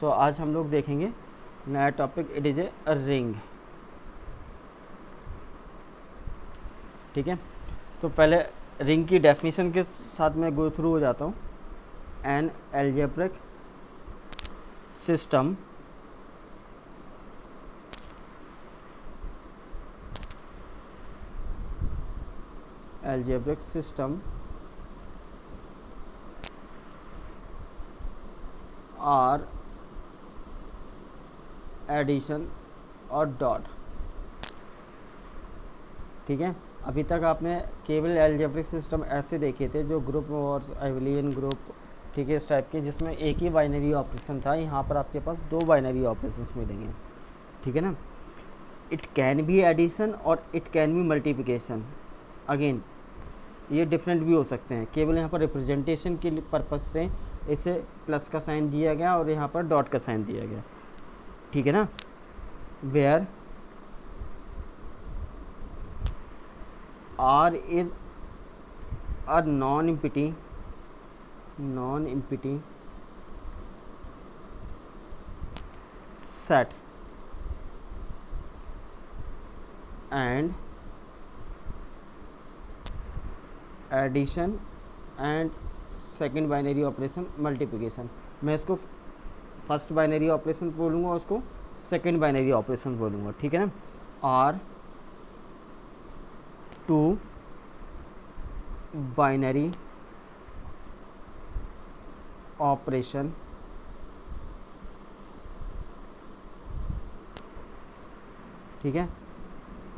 सो आज हम लोग देखेंगे नया topic, it is a ring. ठीक है, तो पहले रिंग की डेफिनेशन के साथ मैं गो थ्रू हो जाता हूँ। एन एल्जेब्रिक सिस्टम और एडिशन और डॉट। ठीक है, अभी तक आपने केवल एल्जेब्रिक सिस्टम ऐसे देखे थे जो ग्रुप और एबेलियन ग्रुप, ठीक है, इस टाइप के, जिसमें एक ही बाइनरी ऑपरेशन था। यहाँ पर आपके पास दो बाइनरी ऑपरेशंस मिलेंगे। ठीक है ना, इट कैन बी एडिशन और it can be multiplication. Again ये डिफरेंट भी हो सकते हैं, केवल यहाँ पर रिप्रेजेंटेशन के पर्पज़ से इसे प्लस का साइन दिया गया और यहाँ पर डॉट का साइन दिया गया। ठीक है ना, where R is a non-empty set and addition and second binary operation multiplication. मैं इसको फर्स्ट बाइनरी ऑपरेशन बोलूँगा, उसको सेकेंड बाइनरी ऑपरेशन बोलूँगा। ठीक है ना, आर टू बाइनरी ऑपरेशन ठीक है,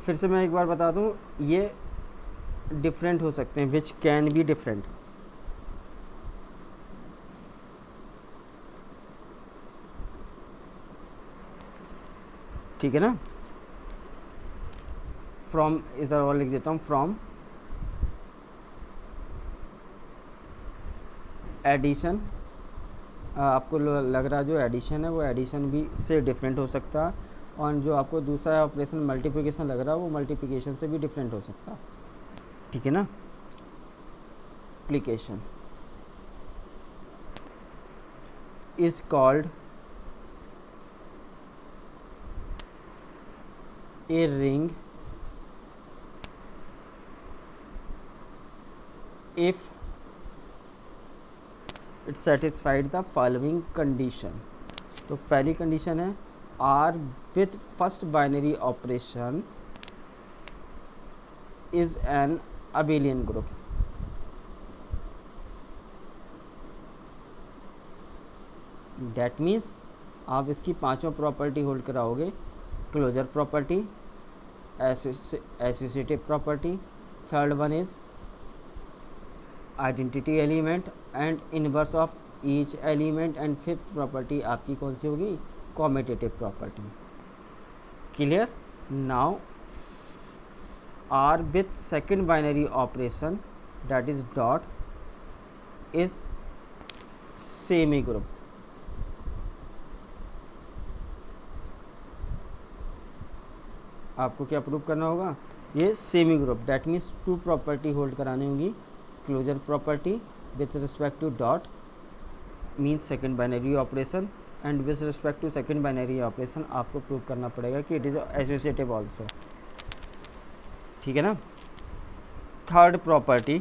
फिर से मैं एक बार बता दूं, ये डिफरेंट हो सकते हैं, विच कैन बी डिफरेंट। ठीक है ना, फ्रॉम इधर और लिख देता हूँ, फ्रॉम एडिशन। आपको लग रहा है जो एडिशन है वो एडिशन भी से डिफरेंट हो सकता है, और जो आपको दूसरा ऑपरेशन मल्टीप्लिकेशन लग रहा है वो मल्टीप्लिकेशन से भी डिफरेंट हो सकता है। ठीक है ना, application is called a ring if it satisfied the following condition। तो पहली कंडीशन है R with first binary operation is an abelian group। That means आप इसकी पांचों प्रॉपर्टी होल्ड कराओगे, closure property, associative property, third one is identity element and inverse of each element, and fifth property आपकी कौन सी होगी, commutative property. Clear? Now R with second binary operation that is dot is semi group. आपको क्या prove करना होगा, ये semi group, that means two property hold करानी होगी, closure property with respect to dot means second binary operation, and with respect to second binary operation आपको prove करना पड़ेगा कि इट इज एसोसिएटिव ऑल्सो। ठीक है ना, third property,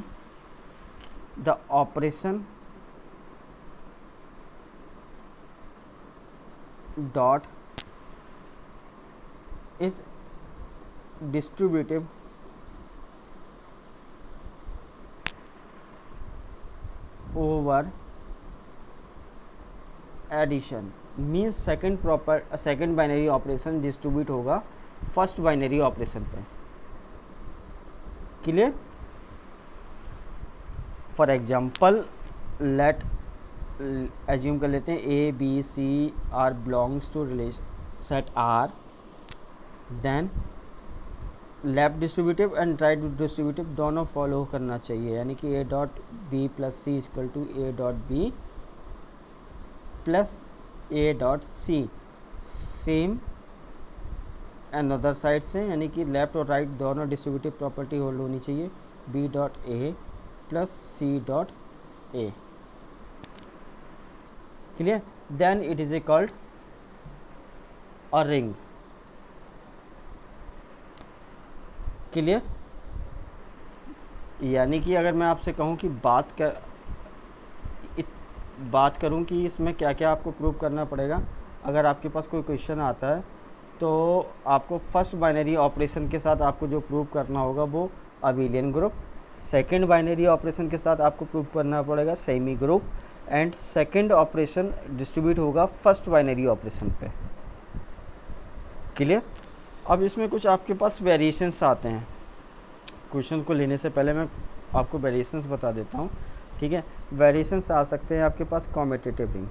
the operation dot is distributive over addition means second binary operation distribute होगा first binary operation पे। Clear? For example let assume कर लेते हैं A B C R belongs to relation set R, then left distributive and right distributive दोनों follow करना चाहिए, यानी कि A dot B plus C equal to A dot B plus A dot C. Same another side से, यानी कि left और right दोनों डिस्ट्रीब्यूटिव प्रॉपर्टी होल्ड होनी चाहिए, B dot A plus C dot A. Clear? then it is called a ring. Clear? यानी कि अगर मैं आपसे कहूँ कि बात करूँ कि इसमें क्या क्या आपको प्रूव करना पड़ेगा, अगर आपके पास कोई क्वेश्चन आता है तो आपको फर्स्ट बाइनरी ऑपरेशन के साथ आपको जो प्रूव करना होगा वो abelian group, second binary operation के साथ आपको प्रूव करना पड़ेगा semi group, and second operation distribute होगा फर्स्ट बाइनरी ऑपरेशन पे। क्लियर? अब इसमें कुछ आपके पास वेरिएशंस आते हैं। क्वेश्चन को लेने से पहले मैं आपको वेरिएशंस बता देता हूँ, ठीक है? वेरिएशंस आ सकते हैं आपके पास कॉम्पिटिटिव रिंग,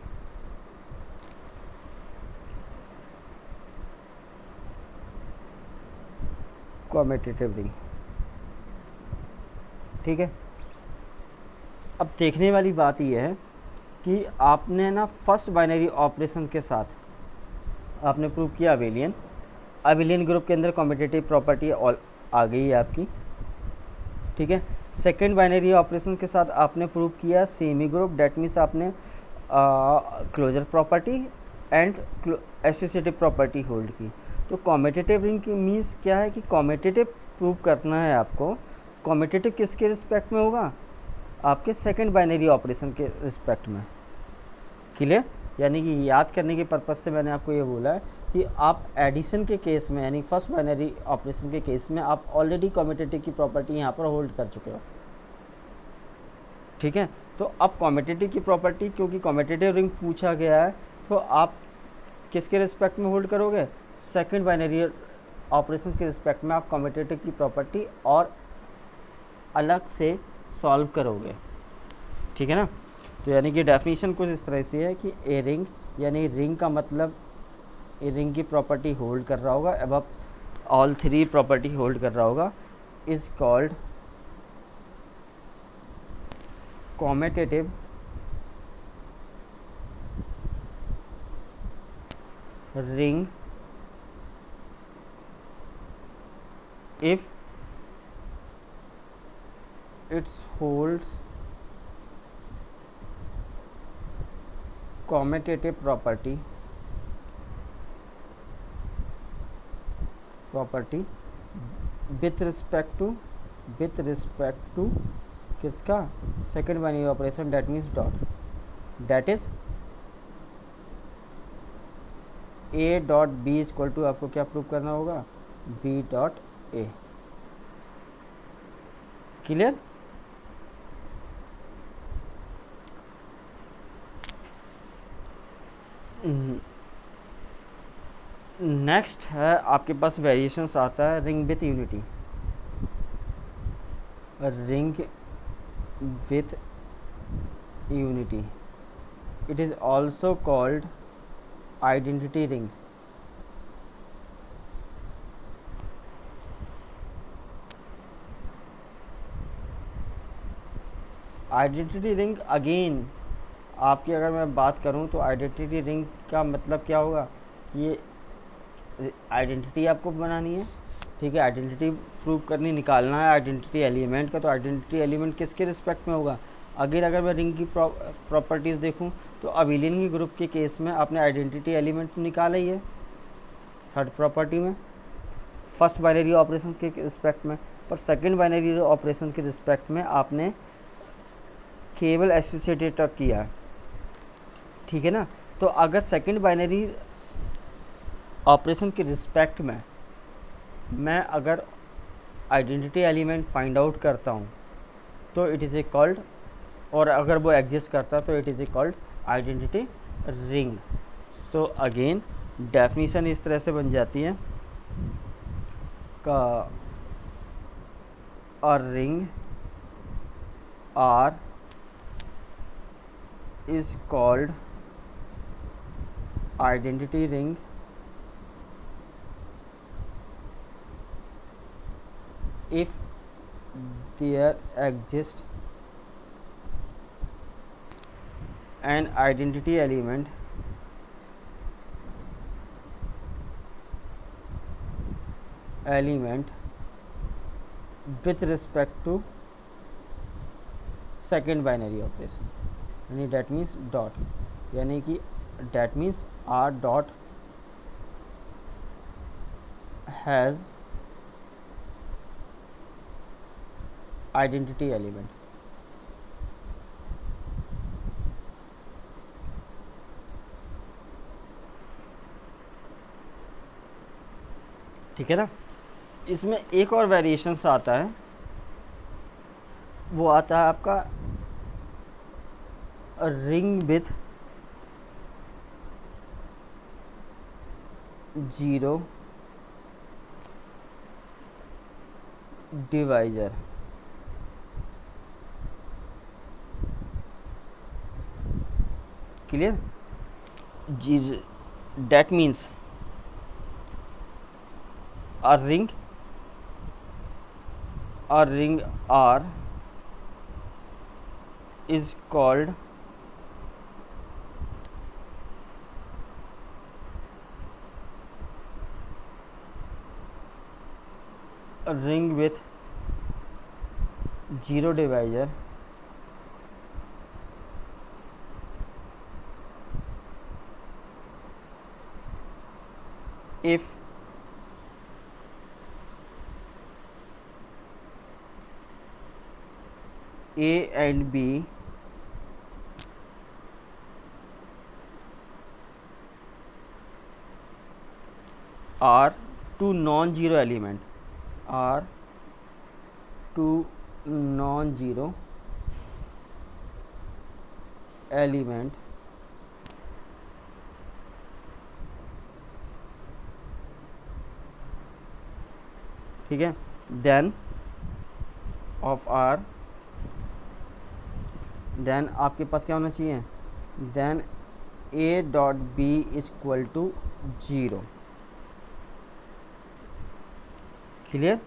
कॉम्पिटिटिव रिंग, ठीक है? अब देखने वाली बात यह है कि आपने ना फर्स्ट बाइनरी ऑपरेशन के साथ आपने प्रूव किया अबेलियन, अबेलियन ग्रुप के अंदर कॉम्पिटिटिव प्रॉपर्टी आ गई है आपकी, ठीक है? सेकंड बाइनरी ऑपरेशन के साथ आपने प्रूव किया सेमी ग्रुप, डेट मीन्स आपने closure property and associative property hold की। तो कॉम्पिटिटिव रिंग की मीन्स क्या है कि कॉम्पिटिटिव प्रूव करना है आपको। कॉम्पिटिटिव किसके रिस्पेक्ट में होगा? आपके सेकंड बाइनरी ऑपरेशन के रिस्पेक्ट में। क्लियर? यानी कि याद करने के पर्पज़ से मैंने आपको ये बोला है कि आप एडिशन के केस में यानी फर्स्ट बाइनरी ऑपरेशन के केस में आप ऑलरेडी कॉम्पिटिटिव की प्रॉपर्टी यहाँ पर होल्ड कर चुके हो, ठीक है? तो अब कॉम्पिटिटिव की प्रॉपर्टी, क्योंकि कॉम्पिटिटिव रिंग पूछा गया है, तो आप किसके रिस्पेक्ट में होल्ड करोगे? सेकंड बाइनरी ऑपरेशन के रिस्पेक्ट में आप कॉम्पिटिटिव की प्रॉपर्टी और अलग से सॉल्व करोगे, ठीक है ना? तो यानी कि डेफिनेशन कुछ इस तरह से है कि ए रिंग, यानी रिंग का मतलब ए रिंग की प्रॉपर्टी होल्ड कर रहा होगा, अब ऑल थ्री प्रॉपर्टी होल्ड कर रहा होगा, is called commutative ring if it holds commutative property with respect to किसका? Second binary operation, that means dot, that is A dot B is equal to, आपको क्या प्रूव करना होगा? B dot A. Clear? Next है आपके पास variations आता है ring with unity, ring with unity, it is also called identity ring. Identity ring again आपकी अगर मैं बात करूं तो आइडेंटिटी रिंग का मतलब क्या होगा? ये आइडेंटिटी आपको बनानी है, ठीक है? आइडेंटिटी प्रूव करनी, निकालना है आइडेंटिटी एलिमेंट का। तो आइडेंटिटी एलिमेंट किसके रिस्पेक्ट में होगा? अगर मैं रिंग की प्रॉपर्टीज़ देखूं तो अबेलियन की ग्रुप के केस में आपने आइडेंटिटी एलिमेंट निकाला ही है थर्ड प्रॉपर्टी में, फर्स्ट बाइनरी ऑपरेशन के रिस्पेक्ट में, पर सेकेंड बाइनरी ऑपरेशन के रिस्पेक्ट में आपने केवल एसोसिएटेड तक किया, ठीक है ना? तो अगर सेकंड बाइनरी ऑपरेशन के रिस्पेक्ट में मैं अगर आइडेंटिटी एलिमेंट फाइंड आउट करता हूँ तो इट इज़ ए कॉल्ड, और अगर वो एग्जिस्ट करता तो it is a called identity ring. So again definition इस तरह से बन जाती है का a ring R is called identity ring if there exists an identity element with respect to second binary operation, यानी डेट मीन्स डॉट, यानी कि that means R dot has identity element. ठीक है ना। इसमें एक और वेरिएशंस आता है, वो आता है आपका ring with 0 divisor. Clear? That means a ring R is called a ring with 0 divisor if A and B are two non-zero element, are two non-zero element ठीक है, देन ऑफ आर, देन आपके पास क्या होना चाहिए, then A dot B is equal to 0। Clear?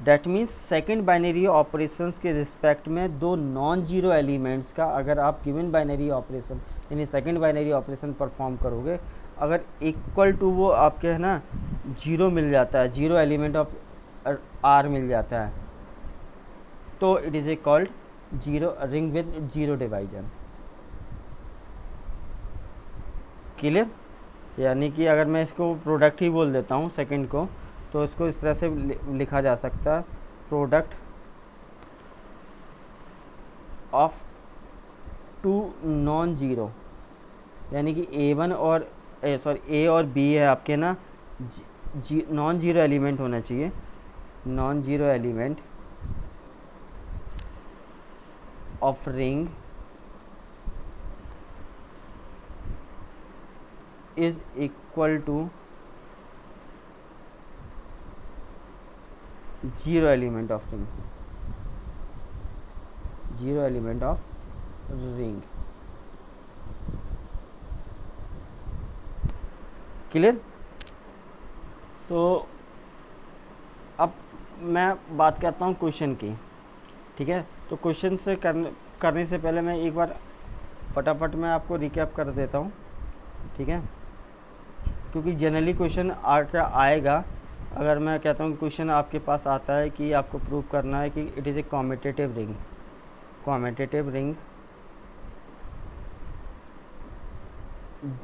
That means second binary operations के respect में दो नॉन जीरो एलिमेंट्स का अगर आप गिवन बाइनरी ऑपरेशन यानी सेकेंड बाइनरी ऑपरेशन परफॉर्म करोगे, अगर इक्वल टू वो आपके है ना 0 मिल जाता है, 0 एलिमेंट ऑफ आर मिल जाता है, तो it is a called zero ring with 0 divisor. Clear? यानी कि अगर मैं इसको प्रोडक्ट ही बोल देता हूँ सेकंड को, तो इसको इस तरह से लिखा जा सकता है, product of two non zero, यानी कि A1 और ए और बी है आपके ना, नॉन जीरो एलिमेंट होना चाहिए, non zero element of ring is equal to 0 element of ring, 0 element of ring. Clear? So अब मैं बात करता हूँ क्वेश्चन की। ठीक है, तो क्वेश्चन से करने से पहले मैं एक बार फटाफट मैं आपको रिकैप कर देता हूँ। ठीक है, क्योंकि जनरली क्वेश्चन आएगा, अगर मैं कहता हूँ क्वेश्चन आपके पास आता है कि आपको प्रूव करना है कि it is a commutative ring, commutative ring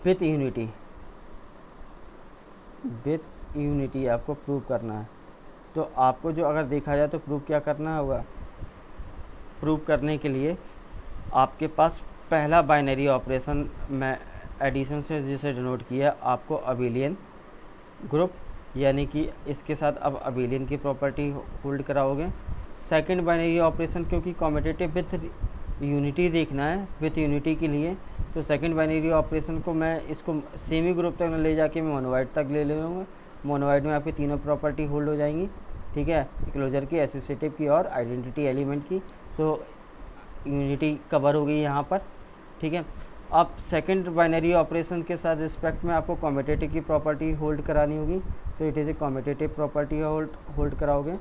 with unity, with unity आपको प्रूव करना है। तो आपको जो अगर देखा जाए तो प्रूव क्या करना होगा, प्रूव करने के लिए आपके पास पहला बाइनरी ऑपरेशन मैं एडिशन से जिसे डिनोट किया, आपको अबिलियन ग्रुप, यानी कि इसके साथ अब अबिलियन की प्रॉपर्टी होल्ड कराओगे। सेकंड बाइनरी ऑपरेशन क्योंकि कॉम्यूटेटिव विथ यूनिटी देखना है, विथ यूनिटी के लिए, तो सेकंड बाइनरी ऑपरेशन को मैं इसको सेमी ग्रुप तक ले जाके मैं मोनोवाइड तक ले लूँगा। मोनोवाइड में आपकी तीनों प्रॉपर्टी होल्ड हो जाएंगी। ठीक है, क्लोजर की, एसोसिएटिव की और आइडेंटिटी एलिमेंट की। सो यूनिटी कवर हो गई यहाँ पर। ठीक है, अब सेकंड बाइनरी ऑपरेशन के साथ रिस्पेक्ट में आपको कॉम्यूटेटिव की प्रॉपर्टी होल्ड करानी होगी। So it is a commutative property hold कराओगे।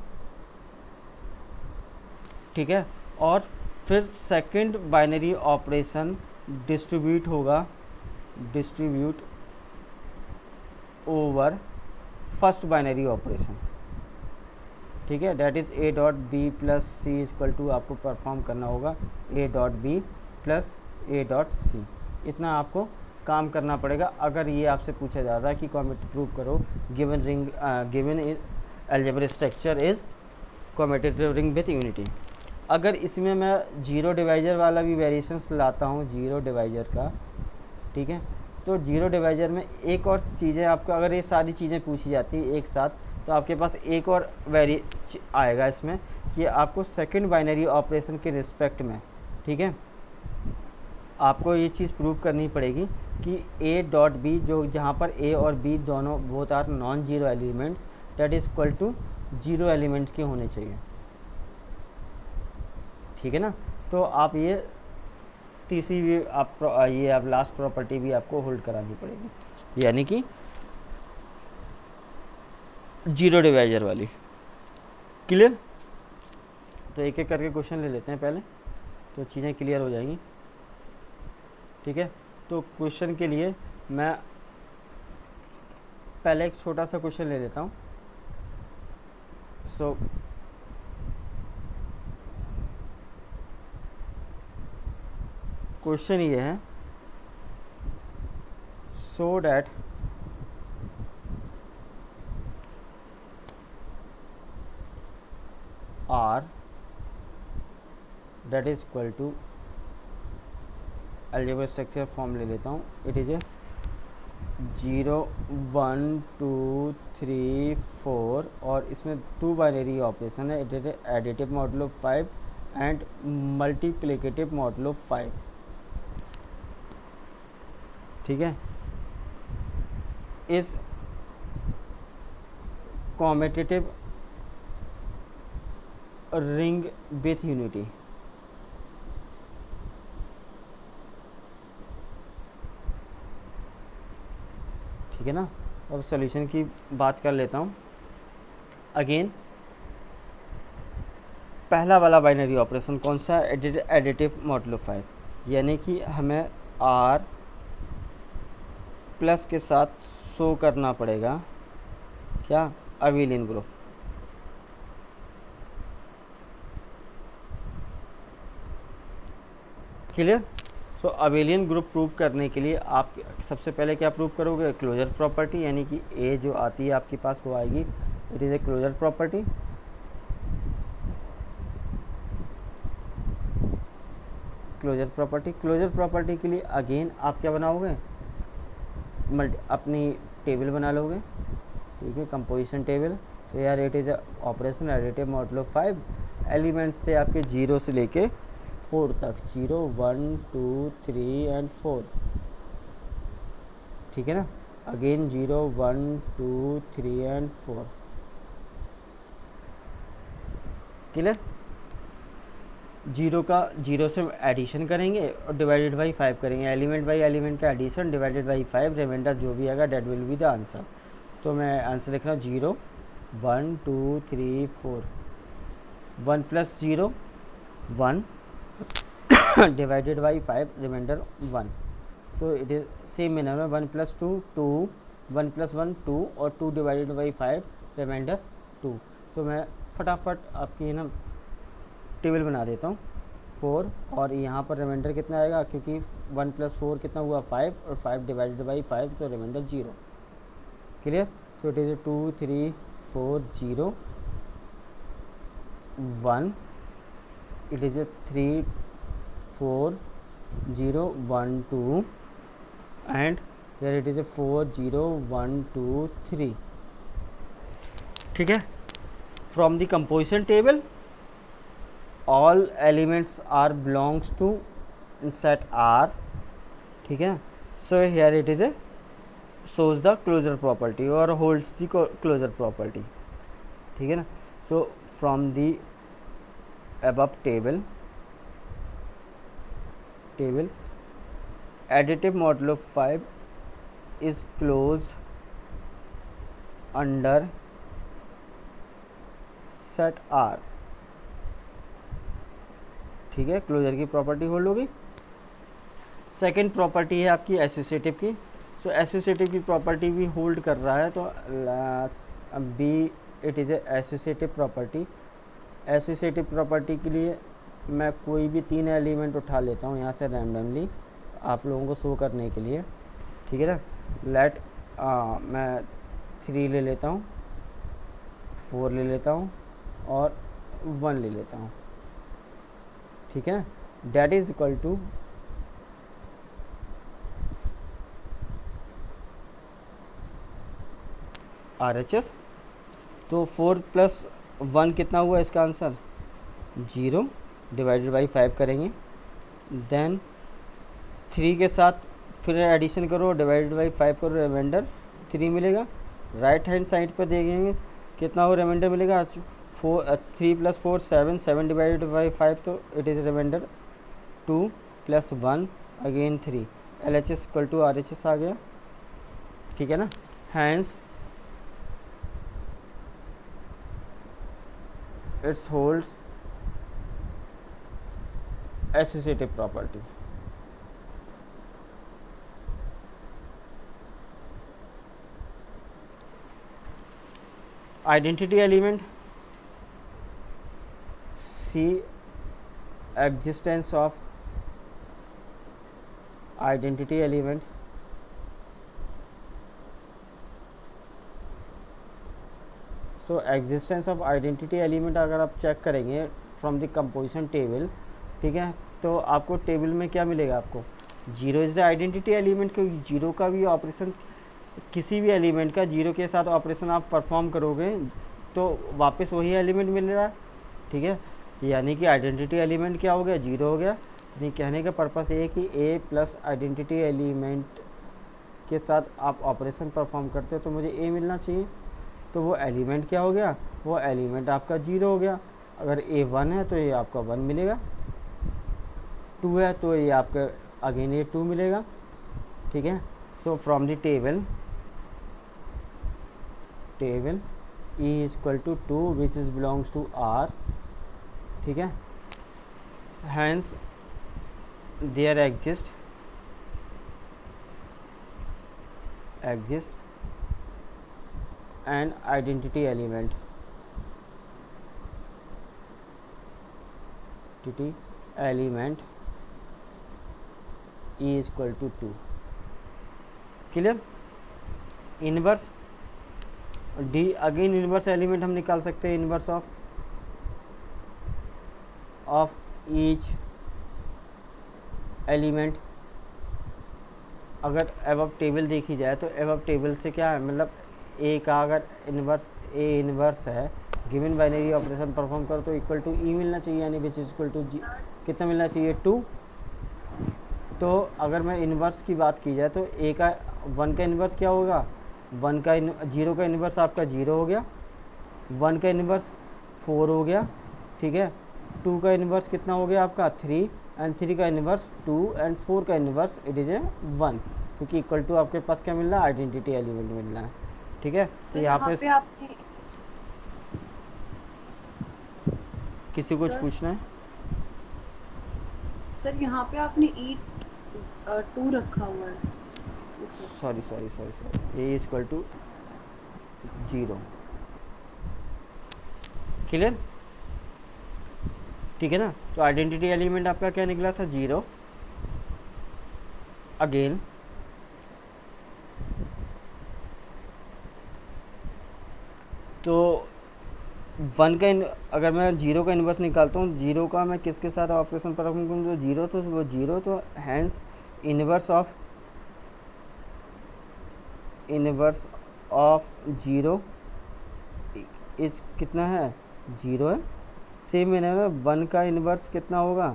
ठीक है, और फिर सेकंड बाइनरी ऑपरेशन डिस्ट्रीब्यूट होगा, distribute over first binary operation. ठीक है, that is A dot B plus C equal to आपको परफॉर्म करना होगा A dot B plus A dot C. इतना आपको काम करना पड़ेगा अगर ये आपसे पूछा जाता है कि कॉमेट प्रूव करो given ring given is algebraic structure is commutative ring with unity. अगर इसमें मैं जीरो डिवाइजर वाला भी वेरिएशंस लाता हूँ, जीरो डिवाइजर का, ठीक है, तो जीरो डिवाइजर में एक और चीज़ें आपको, अगर ये सारी चीज़ें पूछी जाती है एक साथ, तो आपके पास एक और आएगा इसमें कि आपको सेकंड बाइनरी ऑपरेशन के रिस्पेक्ट में, ठीक है, आपको ये चीज़ प्रूव करनी पड़ेगी कि ए डॉट बी, जो जहाँ पर ए और बी दोनों both are non zero elements, that is equal to zero elements के होने चाहिए, ठीक है ना। तो आप ये तीसरी भी आप लास्ट प्रॉपर्टी भी आपको होल्ड करानी पड़ेगी, यानी कि जीरो डिवाइजर वाली। क्लियर? तो एक एक करके क्वेश्चन ले लेते हैं पहले, तो चीज़ें क्लियर हो जाएंगी, ठीक है। तो क्वेश्चन के लिए मैं पहले एक छोटा सा क्वेश्चन ले लेता हूँ। सो क्वेश्चन ये है, so that R that is equal to algebraic structure form ले लेता हूँ, इट इज ए 0 1 2 3 4 और इसमें टू बाइनरी ऑपरेशन है, it is additive modulo 5 and multiplicative modulo 5, ठीक है, इस कॉमेटेटिव रिंग विथ यूनिटी। ठीक है ना। अब सॉल्यूशन की बात कर लेता हूँ। अगेन पहला वाला बाइनरी ऑपरेशन कौन सा है, एडिटिव मॉडुलो 5, यानी कि हमें आर प्लस के साथ शो करना पड़ेगा क्या, अबेलियन ग्रुप। क्लियर? सो अबेलियन ग्रुप प्रूव करने के लिए आप सबसे पहले क्या प्रूव करोगे, क्लोजर प्रॉपर्टी, यानी कि ए जो आती है आपके पास वो आएगी, it is a closure property. Closure property के लिए अगेन आप क्या बनाओगे, अपनी टेबल बना लोगे, ठीक है, कंपोजिशन टेबल। तो यार it is operation additive modulo 5, elements थे आपके 0 से लेके 4 तक, 0 1 2 3 एंड 4, ठीक है ना। Again 0 1 2 3 and 4, clear. 0 से एडिशन करेंगे और डिवाइडेड बाई 5 करेंगे, एलिमेंट बाई एलिमेंट का एडिशन डिवाइडेड बाई 5, रिमाइंडर जो भी आएगा that will be the answer. तो मैं आंसर लिख रहा हूँ 0 1 2 3 4, 1 plus 0 1 divided by 5, remainder 1। So it is same manner में 1 प्लस 2 2, 1 प्लस 1 2 और 2 डिवाइडेड बाई 5, रिमाइंडर 2। सो मैं फटाफट आपकी ना टेबल बना देता हूँ 4, और यहाँ पर रिमाइंडर कितना आएगा, क्योंकि 1 प्लस 4 कितना हुआ 5, और 5 डिवाइडेड बाई 5 तो remainder 0। Clear? So it is 2 3 4 0 1, it is 3 4 0 1 2 and here it is a 4 0 1 2 3, ठीक है। From the composition table all elements are belongs to set R, ठीक है। so here it is a shows the closure property or holds the closure property, ठीक है ना। so from the above table additive modulo 5 is closed under set R, ठीक है, closure की property hold होगी। Second property है आपकी associative की। सो एसोसिएटिव की प्रॉपर्टी भी होल्ड कर रहा है, तो B it is A associative property. Associative property के लिए मैं कोई भी 3 एलिमेंट उठा लेता हूँ यहाँ से रैंडमली आप लोगों को शो करने के लिए, ठीक है ना। लेट मैं 3 ले लेता हूँ, 4 ले लेता हूँ और 1 ले लेता हूँ, ठीक है। That is equal to RHS। तो 4 + 1 कितना हुआ इसका आंसर 0, डिवाइडेड बाई 5 करेंगे। देन 3 के साथ फिर एडिशन करो, डिवाइडेड बाई 5 करो, रिमाइंडर 3 मिलेगा। राइट हैंड साइड पर देखेंगे कितना हो रिमाइंडर मिलेगा 3 + 4 7, 7 डिवाइडेड बाई 5, तो it is remainder 2 + 1 again 3। LHS equal to RHS आ गया, ठीक है ना। Hence it's holds associative property. Identity element, see existence of identity element, so existence of identity element अगर आप चेक करेंगे फ्रॉम द कंपोजिशन टेबल, ठीक है, तो आपको टेबल में क्या मिलेगा, आपको 0 इज़ द आइडेंटिटी एलिमेंट, क्योंकि 0 का भी ऑपरेशन, किसी भी एलिमेंट का 0 के साथ ऑपरेशन आप परफॉर्म करोगे तो वापस वही एलिमेंट मिल रहा है, ठीक है। यानी कि आइडेंटिटी एलिमेंट क्या हो गया 0 हो गया। यानी कहने का पर्पस ये है कि A प्लस आइडेंटिटी एलिमेंट के साथ आप ऑपरेशन परफॉर्म करते हो तो मुझे A मिलना चाहिए, तो वो एलिमेंट क्या हो गया, वो एलिमेंट आपका 0 हो गया। अगर A 1 है तो ये आपका 1 मिलेगा, 2 है तो ये आपका अगेन ये 2 मिलेगा, ठीक है। So from the table E is equal to 2 which is belongs to R, ठीक है। Hence there exist an identity element E is equal to 2। Clear. Inverse D again inverse element हम निकाल सकते हैं, इनवर्स ऑफ ईच एलिमेंट। अगर above table देखी जाए तो एबव टेबल से क्या है, मतलब ए का अगर इनवर्स ए इनवर्स है, गिवन बाइनरी ऑपरेशन परफॉर्म करो तो इक्वल टू ई मिलना चाहिए, यानी विच इज इक्वल टू जी कितना मिलना चाहिए 2। तो अगर मैं इन्वर्स की बात की जाए तो ए का 1 का इन्वर्स क्या होगा, 0 का इन्वर्स आपका 0 हो गया, 1 का इन्वर्स 4 हो गया, ठीक है। 2 का इन्वर्स कितना हो गया आपका 3, एंड 3 का इन्वर्स 2, एंड 4 का इन्वर्स इट इज़ ए 1, क्योंकि इक्वल टू आपके पास क्या मिल रहा है, आइडेंटिटी एलिमेंट मिल रहा है, ठीक है। तो यहाँ पे आपने किसी कुछ पूछना है सर, यहाँ पे आपने E2 रखा हुआ है। Sorry A is equal to 0। Clear, ठीक है ना। तो आइडेंटिटी एलिमेंट आपका क्या निकला था 0। अगेन तो 1 का अगर मैं 0 का इन्वर्स निकालता हूँ, 0 का मैं किसके साथ ऑपरेशन परफॉर्म करूँ, तो 0 तो वो 0, तो हैंस इन्वर्स ऑफ 0 इज कितना है 0 है। सेम मैंने ना 1 का इन्वर्स कितना होगा,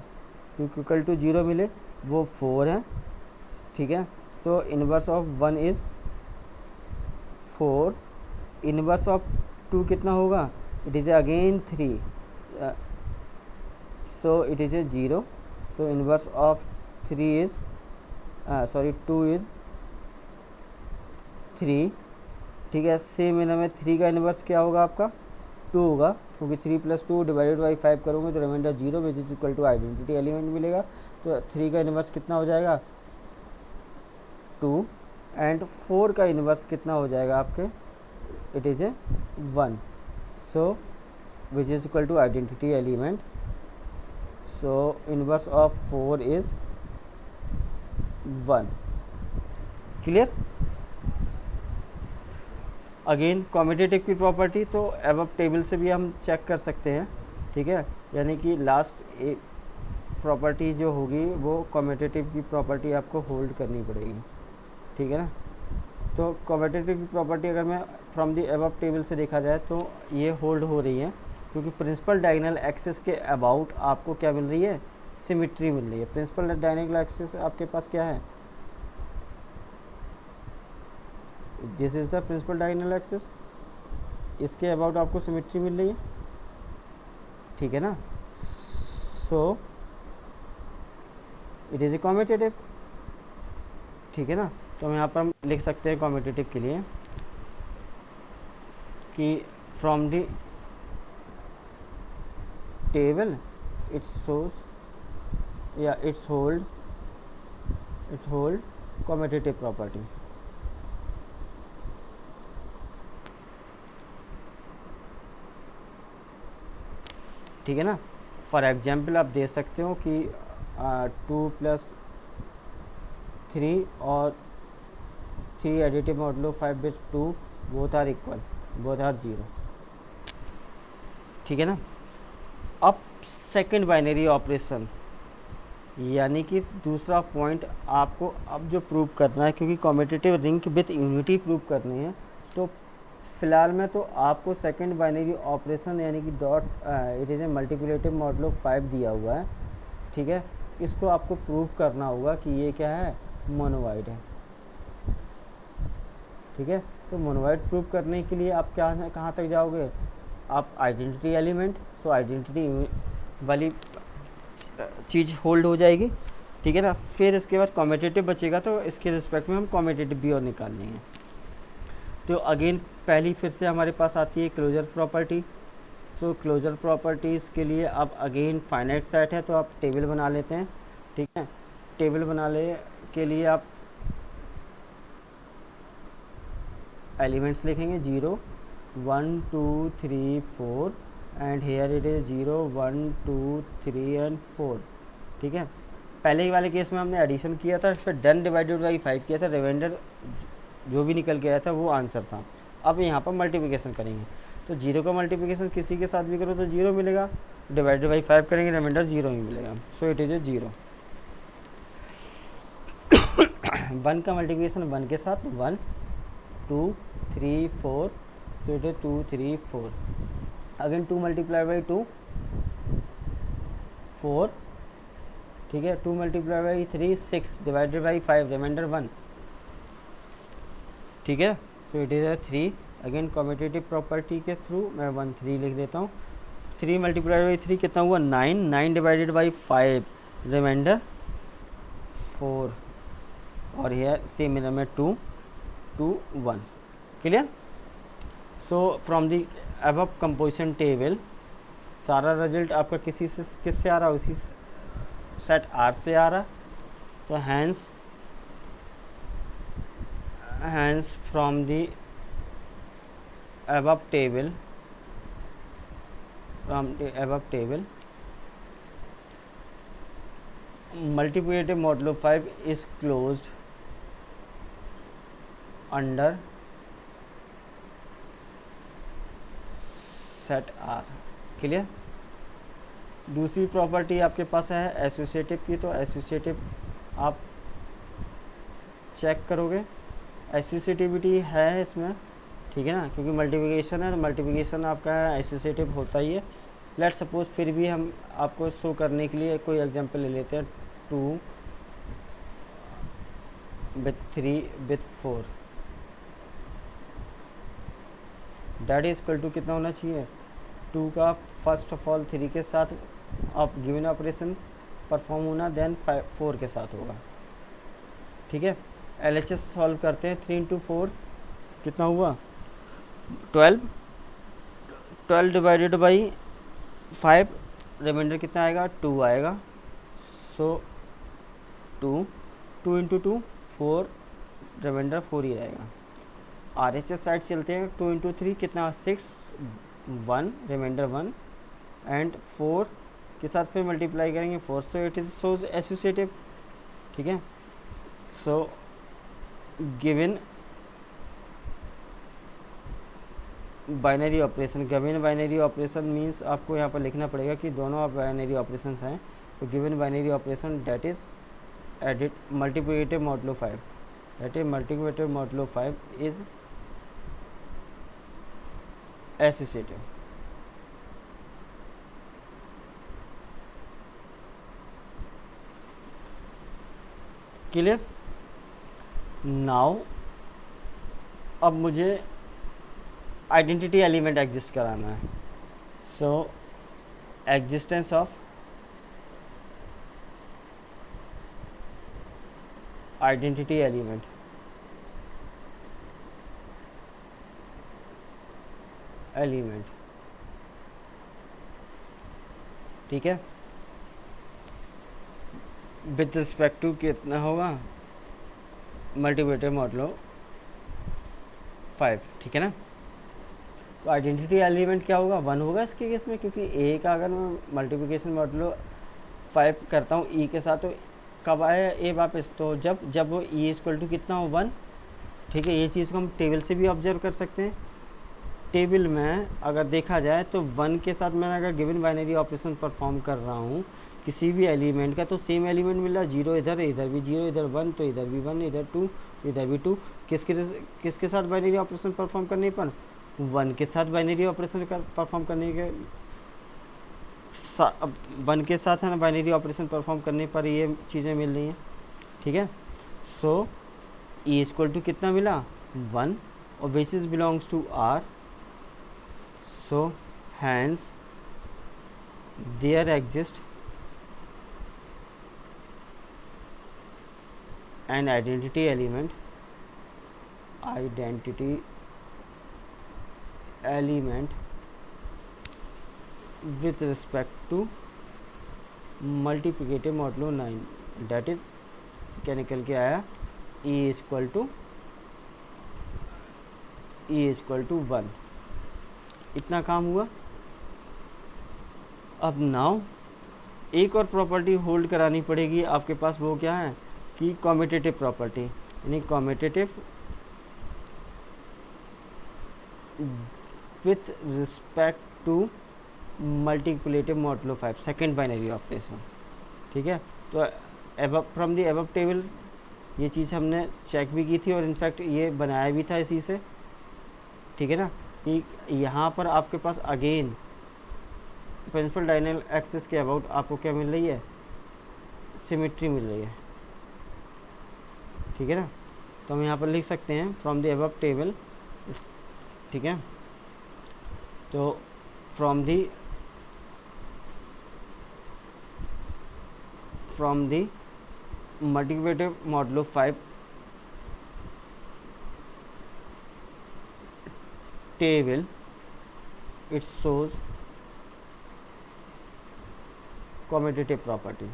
क्योंकि इक्वल टू 0 मिले वो 4 है, ठीक है। तो inverse of 1 is 4, inverse of 2 कितना होगा, it is again 3, so it is A 0, so inverse of 3 is 2 is 3, ठीक है। सेम इन में 3 का इन्वर्स क्या होगा आपका 2 होगा, क्योंकि 3 + 2 डिवाइडेड बाई 5 करोगे तो remainder 0 which is equal to identity element मिलेगा। तो 3 का इन्वर्स कितना हो जाएगा 2, एंड 4 का इन्वर्स कितना हो जाएगा आपके, it is a 1, so which is equal to identity element. So inverse of 4 is 1। Clear. Again commutative की प्रॉपर्टी तो अबव टेबल से भी हम चेक कर सकते हैं, ठीक है, यानी कि लास्ट एक प्रॉपर्टी जो होगी वो कॉम्पिटिटिव की प्रॉपर्टी आपको होल्ड करनी पड़ेगी, ठीक है ना। तो कॉम्पिटिटिव की प्रॉपर्टी अगर मैं फ्रॉम दी अबव टेबल से देखा जाए तो ये होल्ड हो रही है, क्योंकि प्रिंसिपल डायगोनल एक्सिस के अबाउट आपको क्या मिल रही है, सिमिट्री मिल रही है। प्रिंसिपल डायगोनल एक्सिस आपके पास क्या है, this is the principal diagonal axis, इसके अबाउट आपको सिमिट्री मिल रही है, ठीक है ना। So it is a commutative, ठीक है ना। तो यहाँ पर हम लिख सकते हैं कॉम्पिटिटिव के लिए कि from the table it's source या इट्स होल्ड कॉम्पिटिटिव प्रॉपर्टी, ठीक है ना। फॉर एग्जाम्पल आप दे सकते हो कि 2+3 और 3 additive modulo 5/2 both are equal, both are 0, ठीक है ना। अब सेकंड बाइनरी ऑपरेशन, यानी कि दूसरा पॉइंट आपको अब जो प्रूव करना है, क्योंकि competitive ring with unity prove करनी है, तो फिलहाल में तो आपको सेकंड बाइनरी ऑपरेशन यानी कि dot it is A multiplicative modulo 5 दिया हुआ है, ठीक है। इसको आपको प्रूव करना होगा कि ये क्या है, मोनोवाइड है, ठीक है। तो मोनोवाइड प्रूव करने के लिए आप क्या कहाँ तक जाओगे, आप आइडेंटिटी एलिमेंट, सो आइडेंटिटी वाली चीज़ होल्ड हो जाएगी, ठीक है ना। फिर इसके बाद कॉम्पिटिटिव बचेगा, तो इसके रिस्पेक्ट में हम कॉम्पिटिटिव भी और निकाल लेंगे। तो अगेन पहली फिर से हमारे पास आती है क्लोजर प्रॉपर्टी। सो क्लोजर प्रॉपर्टीज़ के लिए अब अगेन फाइनाइट सेट है, तो आप टेबल बना लेते हैं, ठीक है। टेबल बनाने के लिए आप एलिमेंट्स लिखेंगे 0 1 2 3 4 and here it is 0 1 2 3 and 4, ठीक है। पहले वाले केस में हमने एडिशन किया था, फिर डन डिवाइडेड बाई 5 किया था, रिमाइंडर जो भी निकल के आया था वो आंसर था। अब यहाँ पर मल्टीप्लिकेशन करेंगे, तो 0 का मल्टीप्लिकेशन किसी के साथ भी करो तो 0 मिलेगा, डिवाइडेड बाई 5 करेंगे रिमाइंडर 0 ही मिलेगा, सो इट इज़ ए 0। 1 का मल्टीप्लिकेशन 1 के साथ 1 2 3 4, so it is 2 3 4। Again 2 multiply by 2 4, ठीक है। 2 multiply by 3 6, divided by 5 remainder 1, ठीक है। So it is a 3। Again commutative property के थ्रू मैं 1 3 लिख देता हूँ। 3 मल्टीप्लाई बाई 3 कितना हुआ, 9, 9 डिवाइडेड बाई 5 रिमाइंडर 4, और यह same element 2 2 1, clear. So from the above composition table सारा रिजल्ट आपका किससे आ रहा है, उसी सेट आर से आ रहा। तो hence from the above table multiplicative modulo 5 is closed under set R, clear. दूसरी प्रॉपर्टी आपके पास है एसोसिएटिव की, तो एसोसिएटिव आप चेक करोगे, एसोसिएटिविटी है इसमें, ठीक है ना, क्योंकि मल्टीप्लिकेशन है तो मल्टीप्लिकेशन आपका एसोसिएटिव होता ही है। लेट सपोज फिर भी हम आपको शो करने के लिए कोई एग्जांपल ले लेते हैं, 2 with 3 with 4, that is equal to कितना होना चाहिए, 2 का फर्स्ट ऑफ ऑल 3 के साथ आप गिवन ऑपरेशन परफॉर्म होना, देन 4 के साथ होगा, ठीक है। LHS सॉल्व करते हैं, 3 into 4 कितना हुआ, 12, 12 डिवाइडेड बाई 5 रिमाइंडर कितना आएगा, 2 आएगा। सो 2 2 इंटू 2 4, रिमाइंडर 4 ही रहेगा। RHS साइड चलते हैं, 2 इंटू 3 कितना, 6 1 रिमाइंडर 1 एंड 4 के साथ फिर मल्टीप्लाई करेंगे 4, so it is shows associative, ठीक है। So given binary operation, given binary operation means आपको यहाँ पर लिखना पड़ेगा कि दोनों बाइनरी ऑपरेशन हैं। तो given binary operation that is एडिट multiplicative modulo 5, that is multiplicative modulo 5 is associative. Clear? Now अब मुझे आइडेंटिटी एलिमेंट एग्जिस्ट कराना है। So existence of identity element, ठीक है, विथ रिस्पेक्ट टू कितना होगा, मल्टीप्लिकेटिव मॉडुलो 5, ठीक है ना। तो आइडेंटिटी एलिमेंट क्या होगा, 1 होगा इसके केस में, क्योंकि ए का अगर मैं मल्टीप्लिकेशन मॉडुलो 5 करता हूँ ई के साथ, तो कब आया ए वापस, तो जब वो ई इक्वल टू कितना हो 1, ठीक है। ये चीज़ को हम टेबल से भी ऑब्जर्व कर सकते हैं। टेबल में अगर देखा जाए तो 1 के साथ मैं अगर गिवन बाइनरी ऑपरेशन परफॉर्म कर रहा हूँ किसी भी एलिमेंट का, तो सेम एलिमेंट मिल रहा है, 0 इधर, इधर भी 0, इधर 1, तो इधर भी 1, इधर 2, इधर भी 2। किसके साथ बाइनरी ऑपरेशन परफॉर्म करने पर, 1 के साथ बाइनरी ऑपरेशन परफॉर्म करने के 1 के साथ है ना, बाइनरी ऑपरेशन परफॉर्म करने पर ये चीज़ें मिल रही हैं, ठीक है। सो ई इक्वल टू कितना मिला, 1, और which is belongs to R, so hence there exist an identity element with respect to multiplicative modulo 9, that is क्या निकल के आया, e इक्वल टू 1। इतना काम हुआ। अब नाउ एक और प्रॉपर्टी होल्ड करानी पड़ेगी आपके पास, वो क्या है कि कॉम्यूटेटिव प्रॉपर्टी, यानी commutative with respect to multiplicative modulo 5, second binary operation, ठीक है। तो above from the above table ये चीज़ हमने चेक भी की थी, और इनफैक्ट ये बनाया भी था इसी से, ठीक है ना, कि यहाँ पर आपके पास अगेन प्रिंसिपल डायगोनल एक्सिस के अबाउट आपको क्या मिल रही है, सिमेट्री मिल रही है, ठीक है ना। तो हम यहाँ पर लिख सकते हैं फ्रॉम द अबव टेबल, ठीक है। तो from the multiplicative modulo 5 table, it shows commutative property।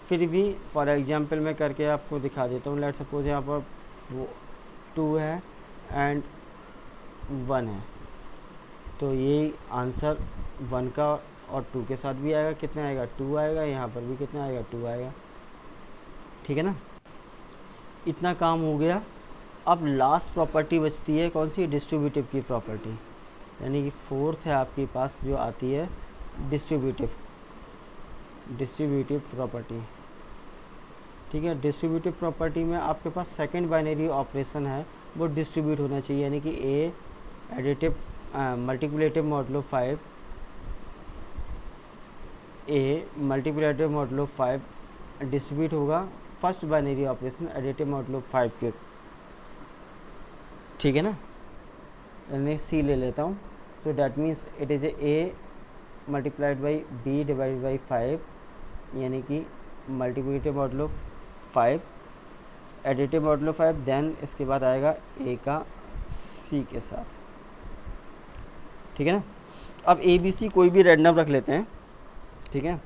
फिर भी फॉर एग्जांपल मैं करके आपको दिखा देता हूँ। लेट सपोज यहाँ पर 2 है एंड 1 है, तो ये आंसर 1 का और 2 के साथ भी आएगा, कितना आएगा 2 आएगा, यहाँ पर भी कितना आएगा 2 आएगा, ठीक है ना। इतना काम हो गया। अब लास्ट प्रॉपर्टी बचती है कौन सी, डिस्ट्रीब्यूटिव की प्रॉपर्टी, यानी कि फोर्थ है आपके पास जो आती है डिस्ट्रीब्यूटिव प्रॉपर्टी, ठीक है। डिस्ट्रीब्यूटिव प्रॉपर्टी में आपके पास सेकंड बाइनरी ऑपरेशन है वो डिस्ट्रीब्यूट होना चाहिए, यानी कि ए एडिटिव मल्टीप्लिकेटिव मॉडुलो 5, ए मल्टीप्लिकेटिव मॉडुलो 5 डिस्ट्रीब्यूट होगा first binary operation additive modulo 5 के, ठीक है ना। यानी सी ले लेता हूँ, तो that means it is a multiplied by B divide by 5, यानी कि multiplicative modulo 5 additive modulo 5, then इसके बाद आएगा ए का सी के साथ, ठीक है ना। अब ए बी सी कोई भी रैंडम रख लेते हैं, ठीक है।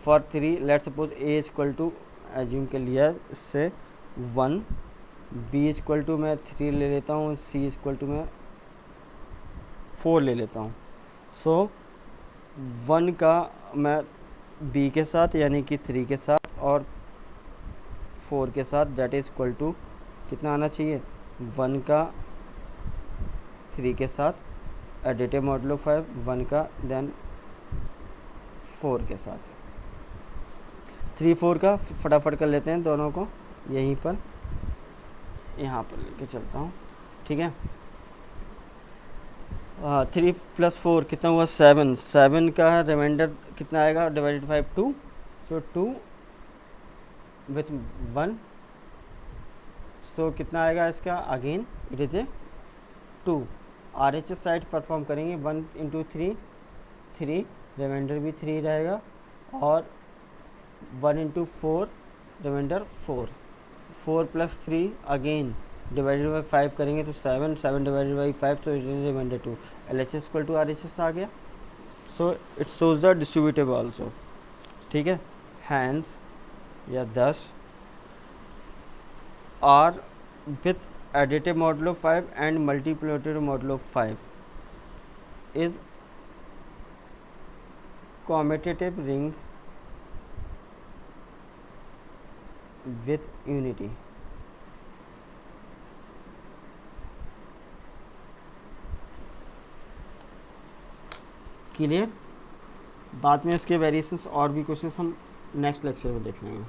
For 3 let suppose A equal to assume के लिया इससे 1, बी इक्वल टू मैं 3 ले लेता हूँ, सी इक्वल टू मैं 4 ले लेता हूँ। सो 1 का मैं बी के साथ यानी कि 3 के साथ और 4 के साथ, दैट इज इक्वल टू कितना आना चाहिए, 1 का 3 के साथ एडिटिव मॉडुलो 5, 1 का देन 4 के साथ। 3 4 का फटाफट कर लेते हैं दोनों को, यहीं पर यहाँ पर लेके चलता हूँ, ठीक है। 3 + 4 कितना हुआ, 7, 7 का रिमाइंडर कितना आएगा, डिवाइडेड बाई 2, सो 2 विथ 1, सो कितना आएगा इसका, again it is a 2। RHS side perform करेंगे, 1 × 3 3, रिमाइंडर भी 3 रहेगा, और 1 × 4 रिमाइंडर 4, 4 + 3 अगेन डिवाइडेड बाई 5 करेंगे तो 7, 7 डिवाइडेड बाई 5 तो रिमाइंडर 2, LHS = RHS आ गया। So it shows the distributive also, ठीक है। हैंस या 10 are with additive modulo 5 and multiplicative modulo 5 is commutative ring with unity। Clear. बाद में इसके वेरिएशंस और भी क्वेश्चंस हम नेक्स्ट लेक्चर में देख लेंगे।